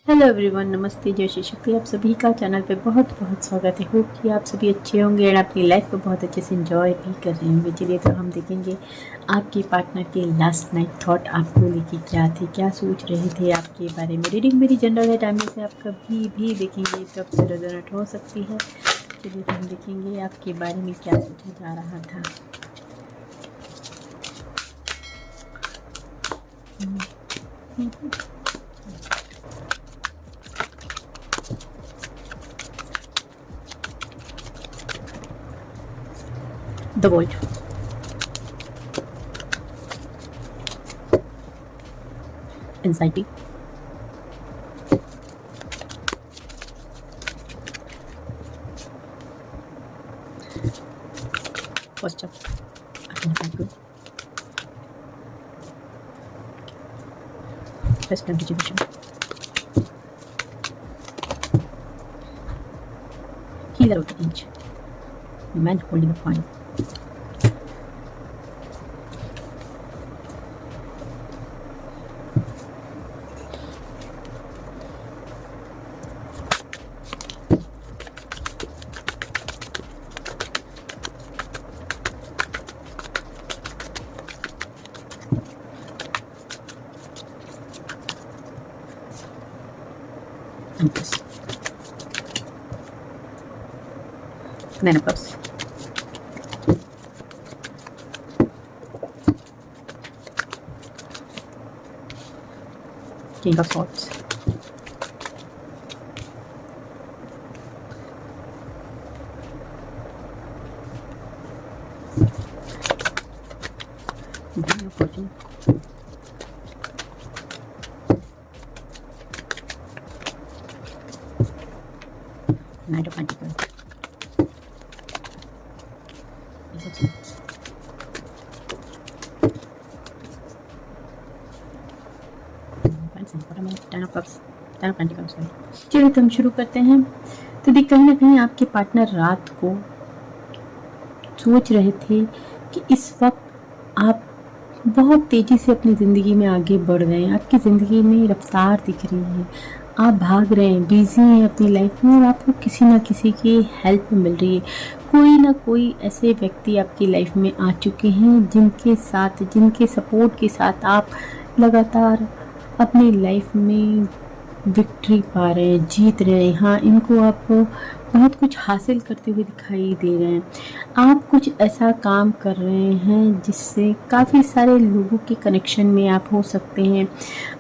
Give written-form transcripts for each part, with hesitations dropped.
Hello everyone, नमस्ते, जय श्री शक्ति। आप सभी का चैनल पे बहुत बहुत स्वागत है। होप कि आप सभी अच्छे होंगे और अपनी लाइफ को बहुत अच्छे से एंजॉय भी कर रहे होंगे। चलिए तो हम देखेंगे आपके पार्टनर के लास्ट नाइट थॉट आपको लेके क्या थे, क्या सोच रहे थे आपके बारे में। रीडिंग मेरी जनरल है, टाइम से आप कभी भी देखेंगे तब से रेजोनेट हो सकती है। चलिए तो हम देखेंगे आपके बारे में क्या सोचा जा रहा था। The World. Anxiety. Posture. Rest and rejuvenation. Healer of the age. Man holding a coin. Empress. Nine of Cups. King of Swords. Wheel of Fortune. Knight of Pentacles. Ace of Swords. Ten of Cups. Ten of Pentacles. चलिए तो हम शुरू करते हैं। तो देख, कहीं ना कहीं आपके पार्टनर रात को सोच रहे थे कि इस वक्त आप बहुत तेज़ी से अपनी ज़िंदगी में आगे बढ़ रहे हैं। आपकी ज़िंदगी में रफ्तार दिख रही है, आप भाग रहे हैं, बिजी हैं अपनी लाइफ में और आपको किसी ना किसी की हेल्प मिल रही है। कोई ना कोई ऐसे व्यक्ति आपकी लाइफ में आ चुके हैं जिनके सपोर्ट के साथ आप लगातार अपनी लाइफ में विक्ट्री पा रहे हैं, जीत रहे हैं। हाँ, इनको आप बहुत कुछ हासिल करते हुए दिखाई दे रहे हैं। आप कुछ ऐसा काम कर रहे हैं जिससे काफ़ी सारे लोगों के कनेक्शन में आप हो सकते हैं।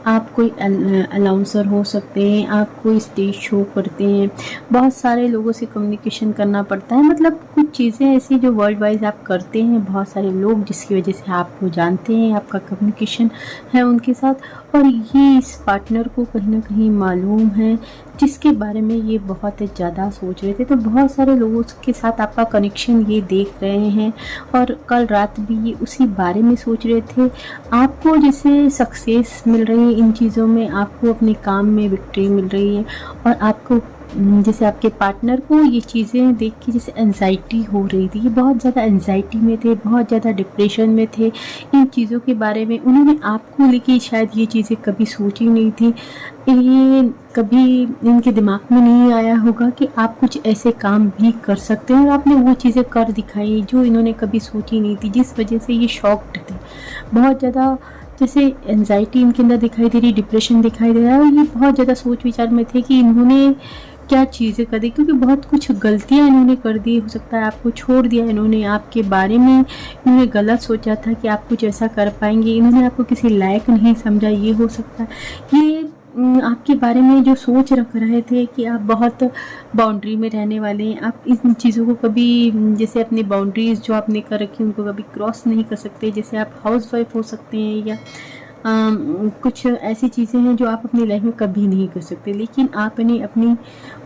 आप कोई अनाउंसर हो सकते हैं, आप कोई स्टेज शो करते हैं, बहुत सारे लोगों से कम्युनिकेशन करना पड़ता है। मतलब कुछ चीज़ें ऐसी जो वर्ल्ड वाइज आप करते हैं, बहुत सारे लोग जिसकी वजह से आपको जानते हैं, आपका कम्युनिकेशन है उनके साथ। और ये इस पार्टनर को कहीं ना कहीं मालूम है, जिसके बारे में ये बहुत ज़्यादा सोच रहे थे। तो बहुत सारे लोगों के साथ आपका कनेक्शन ये देख रहे हैं और कल रात भी ये उसी बारे में सोच रहे थे। आपको जैसे सक्सेस मिल रही है इन चीज़ों में, आपको अपने काम में विक्ट्री मिल रही है और आपको जैसे आपके पार्टनर को ये चीज़ें देख के जैसे एंजाइटी हो रही थी। ये बहुत ज़्यादा एंजाइटी में थे, बहुत ज़्यादा डिप्रेशन में थे इन चीज़ों के बारे में। उन्होंने आपको लेके शायद ये चीज़ें कभी सोची नहीं थी। ये कभी इनके दिमाग में नहीं आया होगा कि आप कुछ ऐसे काम भी कर सकते हैं और आपने वो चीज़ें कर दिखाई जो इन्होंने कभी सोची नहीं थी, जिस वजह से ये शॉक्ड थे। बहुत ज़्यादा जैसे एंजाइटी इनके अंदर दिखाई दे रही, डिप्रेशन दिखाई दे रहा है और ये बहुत ज़्यादा सोच विचार में थे कि इन्होंने क्या चीज़ें कर दी, क्योंकि बहुत कुछ गलतियां इन्होंने कर दी। हो सकता है आपको छोड़ दिया इन्होंने, आपके बारे में इन्होंने गलत सोचा था कि आप कुछ ऐसा कर पाएंगे, इन्होंने आपको किसी लायक नहीं समझा। ये हो सकता है ये आपके बारे में जो सोच रख रहे थे कि आप बहुत बाउंड्री में रहने वाले हैं, आप इन चीज़ों को कभी जैसे अपनी बाउंड्रीज़ जो आपने कर रखी उनको कभी क्रॉस नहीं कर सकते। जैसे आप हाउस वाइफ हो सकते हैं या कुछ ऐसी चीज़ें हैं जो आप अपनी लाइफ में कभी नहीं कर सकते, लेकिन आपने अपनी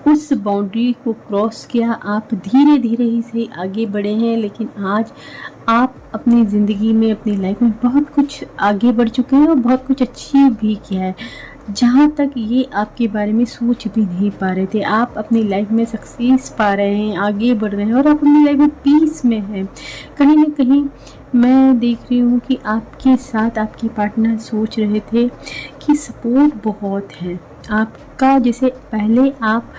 उस बाउंड्री को क्रॉस किया। आप धीरे धीरे ही से आगे बढ़े हैं, लेकिन आज आप अपनी ज़िंदगी में, अपनी लाइफ में बहुत कुछ आगे बढ़ चुके हैं और बहुत कुछ अचीव भी किया है। जहाँ तक ये आपके बारे में सोच भी नहीं पा रहे थे, आप अपनी लाइफ में सक्सेस पा रहे हैं, आगे बढ़ रहे हैं और आप अपनी लाइफ में पीस में हैं। कहीं ना कहीं मैं देख रही हूँ कि आपके साथ आपके पार्टनर सोच रहे थे कि सपोर्ट बहुत है, आपका जैसे पहले आप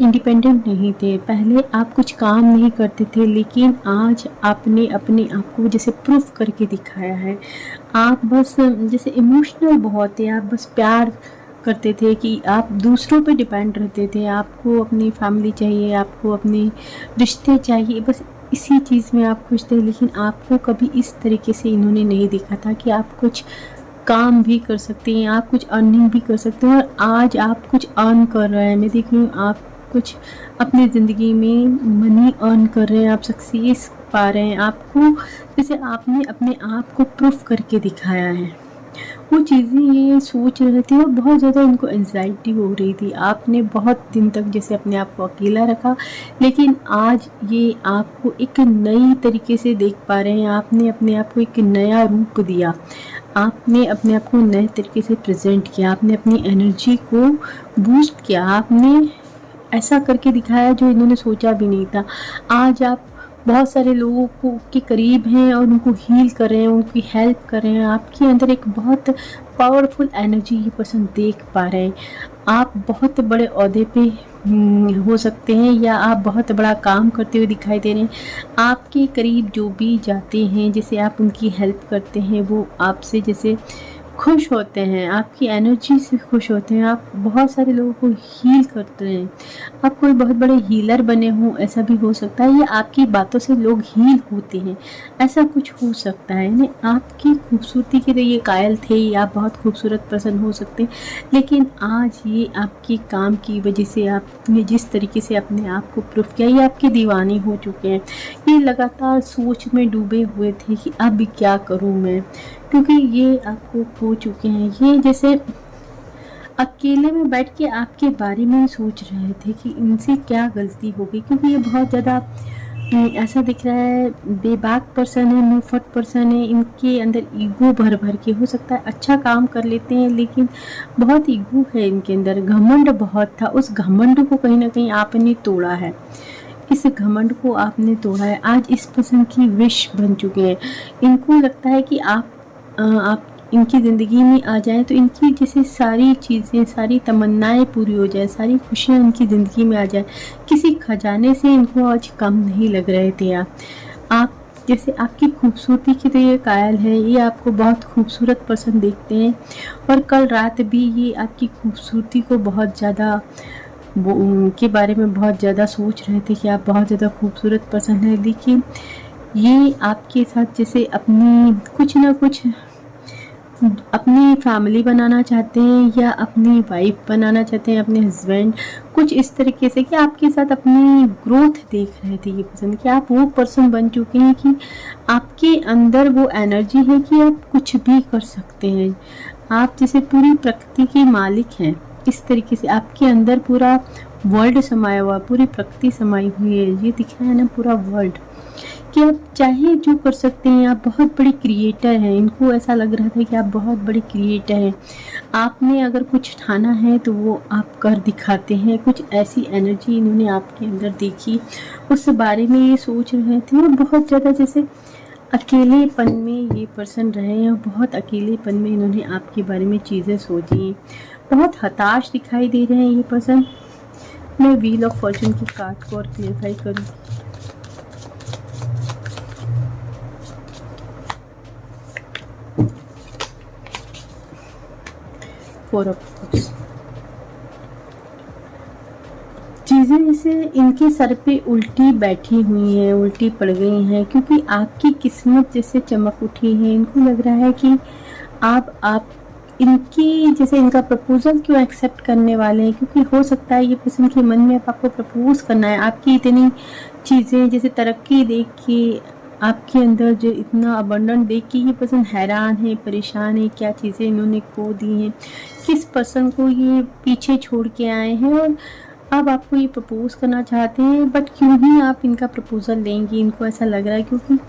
इंडिपेंडेंट नहीं थे, पहले आप कुछ काम नहीं करते थे, लेकिन आज आपने अपने आप को जैसे प्रूफ करके दिखाया है। आप बस जैसे इमोशनल बहुत थे, आप बस प्यार करते थे कि आप दूसरों पे डिपेंड रहते थे, आपको अपनी फैमिली चाहिए, आपको अपने रिश्ते चाहिए, बस इसी चीज़ में आप खुश थे। लेकिन आपको कभी इस तरीके से इन्होंने नहीं देखा था कि आप कुछ काम भी कर सकते हैं, आप कुछ अर्निंग भी कर सकते हैं, और आज आप कुछ अर्न कर रहे हैं। मैं देख रही हूँ आप कुछ अपनी ज़िंदगी में मनी अर्न कर रहे हैं, आप सक्सेस पा रहे हैं। आपको जैसे आपने अपने आप को प्रूफ करके दिखाया है। वो चीज़ें ये सोच रहे थे और बहुत ज़्यादा इनको एंजाइटी हो रही थी। आपने बहुत दिन तक जैसे अपने आप को अकेला रखा, लेकिन आज ये आपको एक नई तरीके से देख पा रहे हैं। आपने अपने आप को एक नया रूप दिया, आपने अपने आप को नए तरीके से प्रेजेंट किया, आपने अपनी एनर्जी को बूस्ट किया, आपने ऐसा करके दिखाया जो इन्होंने सोचा भी नहीं था। आज आप बहुत सारे लोगों को के करीब हैं और उनको हील कर रहे हैं, उनकी हेल्प कर रहे हैं। आपके अंदर एक बहुत पावरफुल एनर्जी ये पर्सन देख पा रहे हैं। आप बहुत बड़े ओहदे पे हो सकते हैं, या आप बहुत बड़ा काम करते हुए दिखाई दे रहे हैं। आपके करीब जो भी जाते हैं, जैसे आप उनकी हेल्प करते हैं, वो आपसे जैसे खुश होते हैं, आपकी एनर्जी से खुश होते हैं। आप बहुत सारे लोगों को हील करते हैं। आप कोई बहुत बड़े हीलर बने हों, ऐसा भी हो सकता है, या आपकी बातों से लोग हील होते हैं, ऐसा कुछ हो सकता है। यानी आपकी खूबसूरती के लिए ये कायल थे, या आप बहुत खूबसूरत पर्सन हो सकते हैं, लेकिन आज ये आपके काम की वजह से आपने जिस तरीके से अपने आप को प्रूफ किया, ये आपके दीवाने हो चुके हैं। ये लगातार सोच में डूबे हुए थे कि अब क्या करूँ मैं, क्योंकि ये आपको खो चुके हैं। ये जैसे अकेले में बैठ के आपके बारे में सोच रहे थे कि इनसे क्या गलती होगी, क्योंकि ये बहुत ज़्यादा ऐसा दिख रहा है बेबाक पर्सन है, मुंहफट पर्सन है। इनके अंदर ईगो भर भर के, हो सकता है अच्छा काम कर लेते हैं, लेकिन बहुत ईगो है इनके अंदर, घमंड बहुत था। उस घमंड को कहीं ना कहीं आपने तोड़ा है, इस घमंड को आपने तोड़ा है। आज इस पर्सन की विश बन चुके हैं। इनको लगता है कि आप इनकी ज़िंदगी में आ जाएं तो इनकी जैसे सारी चीज़ें, सारी तमन्नाएं पूरी हो जाए, सारी खुशियां इनकी ज़िंदगी में आ जाए। किसी खजाने से इनको आज कम नहीं लग रहे थे। आप जैसे आपकी खूबसूरती की तो ये कायल है, ये आपको बहुत खूबसूरत पर्सन देखते हैं, और कल रात भी ये आपकी खूबसूरती को बहुत ज़्यादा के बारे में बहुत ज़्यादा सोच रहे थे कि आप बहुत ज़्यादा खूबसूरत पर्सन है। लेकिन ये आपके साथ जैसे अपनी कुछ ना कुछ अपनी फैमिली बनाना चाहते हैं, या अपनी वाइफ बनाना चाहते हैं, अपने हस्बैंड, कुछ इस तरीके से कि आपके साथ अपनी ग्रोथ देख रहे थे ये पर्सन, कि आप वो पर्सन बन चुके हैं कि आपके अंदर वो एनर्जी है कि आप कुछ भी कर सकते हैं। आप जैसे पूरी प्रकृति के मालिक हैं, इस तरीके से आपके अंदर पूरा वर्ल्ड समाया हुआ, पूरी प्रकृति समाई हुई है। ये दिख रहा है ना पूरा वर्ल्ड, कि आप चाहे जो कर सकते हैं। आप बहुत बड़े क्रिएटर हैं। इनको ऐसा लग रहा था कि आप बहुत बड़े क्रिएटर हैं। आपने अगर कुछ ठाना है तो वो आप कर दिखाते हैं। कुछ ऐसी एनर्जी इन्होंने आपके अंदर देखी, उस बारे में ये सोच रहे थे, और बहुत ज़्यादा जैसे अकेलेपन में ये पर्सन रहे हैं, और बहुत अकेलेपन में इन्होंने आपके बारे में चीज़ें सोची। बहुत हताश दिखाई दे रहे हैं ये पर्सन। मैं व्हील ऑफ फॉर्चून की कार्ड को और क्लियरफाई करूँ। Four of cups. चीज़ें जैसे इनके सर पे उल्टी बैठी हुई हैं, उल्टी पड़ गई हैं, क्योंकि आपकी किस्मत जैसे चमक उठी है। इनको लग रहा है कि आप इनकी जैसे इनका प्रपोजल क्यों एक्सेप्ट करने वाले हैं, क्योंकि हो सकता है ये पर्सन के मन में अब आपको प्रपोज करना है। आपकी इतनी चीज़ें जैसे तरक्की देख के, आपके अंदर जो इतना अबंडेंट देख के ये पर्सन हैरान है, परेशान है, क्या चीज़ें इन्होंने खो दी हैं, किस पर्सन को ये पीछे छोड़ के आए हैं, और अब आपको ये प्रपोज करना चाहते हैं। बट क्यों ही आप इनका प्रपोजल लेंगे, इनको ऐसा लग रहा है क्योंकि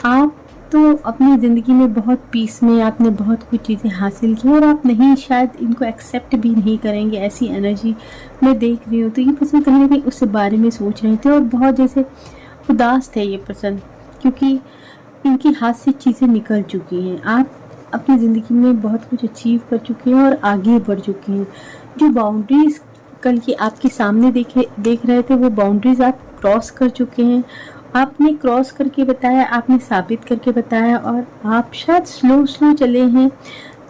आप तो अपनी ज़िंदगी में बहुत पीस में, आपने बहुत कुछ चीज़ें हासिल की, और आप नहीं शायद इनको एक्सेप्ट भी नहीं करेंगे। ऐसी एनर्जी मैं देख रही हूँ। तो ये पर्सन कहीं ना कहीं उस बारे में सोच रहे थे, और बहुत जैसे उदास थे ये पर्सन, क्योंकि इनके हाथ से चीज़ें निकल चुकी हैं। आप अपनी ज़िंदगी में बहुत कुछ अचीव कर चुके हैं और आगे बढ़ चुके हैं। जो बाउंड्रीज़ कल की आपके सामने देख रहे थे, वो बाउंड्रीज़ आप क्रॉस कर चुके हैं। आपने क्रॉस करके बताया, आपने साबित करके बताया, और आप शायद स्लो चले हैं,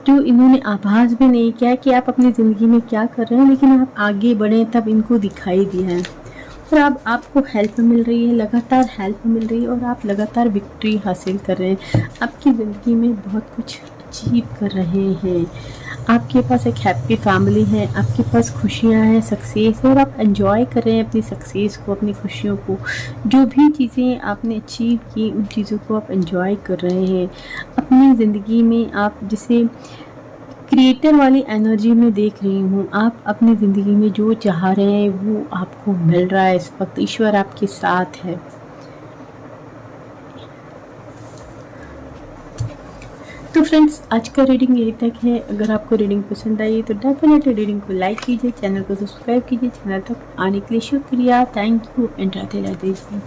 जो इन्होंने आभास भी नहीं किया कि आप अपनी ज़िंदगी में क्या कर रहे हैं, लेकिन आप आगे बढ़े तब इनको दिखाई दिया है। और अब आपको हेल्प मिल रही है, लगातार हेल्प मिल रही है, और आप लगातार विक्ट्री हासिल कर रहे हैं। आपकी ज़िंदगी में बहुत कुछ अचीव कर रहे हैं। आपके पास एक हैप्पी फैमिली है, आपके पास खुशियाँ हैं, सक्सेस है, और आप एंजॉय कर रहे हैं अपनी सक्सेस को, अपनी खुशियों को। जो भी चीज़ें आपने अचीव की, उन चीज़ों को आप एंजॉय कर रहे हैं। अपनी ज़िंदगी में आप जिसे क्रिएटर वाली एनर्जी में देख रही हूँ, आप अपनी ज़िंदगी में जो चाह रहे हैं वो आपको मिल रहा है। इस वक्त ईश्वर आपके साथ है। तो फ्रेंड्स, आज का रीडिंग यही तक है। अगर आपको रीडिंग पसंद आई तो डेफिनेटली रीडिंग को लाइक कीजिए, चैनल को सब्सक्राइब कीजिए। चैनल तक आने के लिए शुक्रिया। Thank you and Radhe Radhe ji.